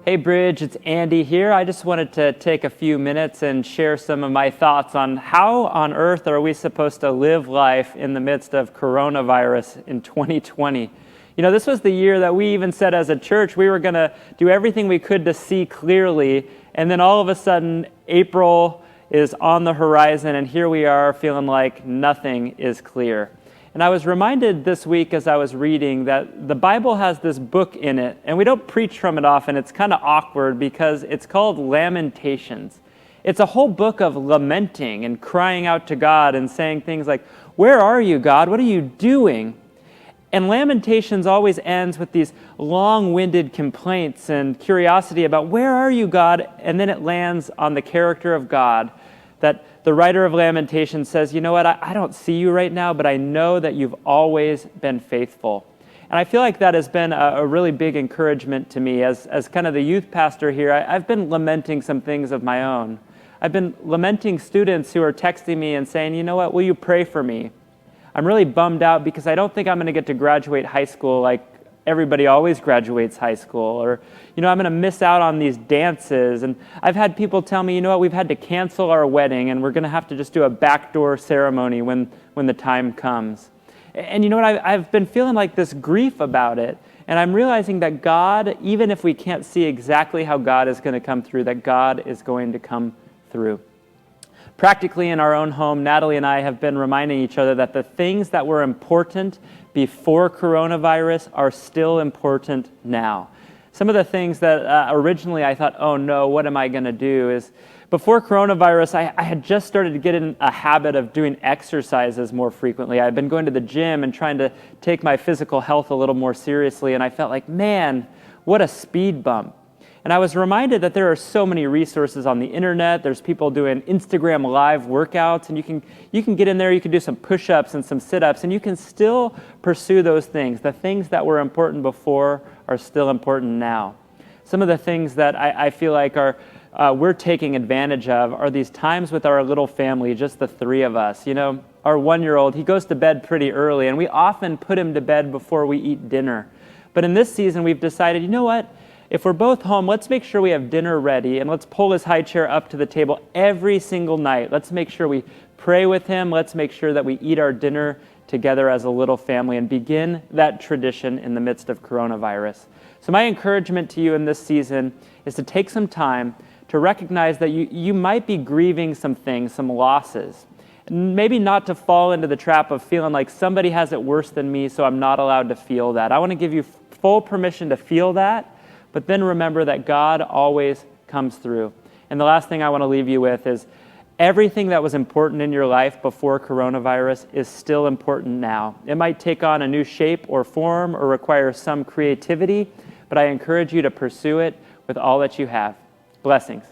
Hey Bridge, it's Andy here. I just wanted to take a few minutes and share some of my thoughts on how on earth are we supposed to live life in the midst of coronavirus in 2020. You know, this was the year that we even said as a church we were going to do everything we could to see clearly, and then all of a sudden April is on the horizon and here we are feeling like nothing is clear. And I was reminded this week as I was reading that the Bible has this book in it, and we don't preach from it often. It's kind of awkward because it's called Lamentations. It's a whole book of lamenting and crying out to God and saying things like, "Where are you, God? What are you doing?" And Lamentations always ends with these long-winded complaints and curiosity about, "Where are you, God?" And then it lands on the character of God, that the writer of Lamentations says, "You know what, I don't see you right now, but I know that you've always been faithful." And I feel like that has been a really big encouragement to me. As kind of the youth pastor here, I've been lamenting some things of my own. I've been lamenting students who are texting me and saying, "You know what, will you pray for me? I'm really bummed out because I don't think I'm going to get to graduate high school like everybody always graduates high school," or, "You know, I'm going to miss out on these dances." And I've had people tell me, "You know what, we've had to cancel our wedding and we're going to have to just do a backdoor ceremony when the time comes." And you know what, I've been feeling like this grief about it. And I'm realizing that God, even if we can't see exactly how God is going to come through, that God is going to come through. Practically in our own home, Natalie and I have been reminding each other that the things that were important before coronavirus are still important now. Some of the things that originally I thought, "Oh no, what am I going to do?" is before coronavirus, I had just started to get in a habit of doing exercises more frequently. I've been going to the gym and trying to take my physical health a little more seriously, and I felt like, man, what a speed bump. And I was reminded that there are so many resources on the internet. There's people doing Instagram live workouts, and you can get in there, you can do some push-ups and some sit-ups, and you can still pursue those things. The things that were important before are still important now. Some of the things that I feel like we're taking advantage of are these times with our little family, just the three of us. You know, our 1-year-old, he goes to bed pretty early, and we often put him to bed before we eat dinner. But in this season, we've decided, you know what? If we're both home, let's make sure we have dinner ready, and let's pull his high chair up to the table every single night. Let's make sure we pray with him. Let's make sure that we eat our dinner together as a little family and begin that tradition in the midst of coronavirus. So my encouragement to you in this season is to take some time to recognize that you might be grieving some things, some losses. Maybe not to fall into the trap of feeling like somebody has it worse than me, so I'm not allowed to feel that. I want to give you full permission to feel that, but then remember that God always comes through. And the last thing I want to leave you with is everything that was important in your life before coronavirus is still important now. It might take on a new shape or form or require some creativity, but I encourage you to pursue it with all that you have. Blessings.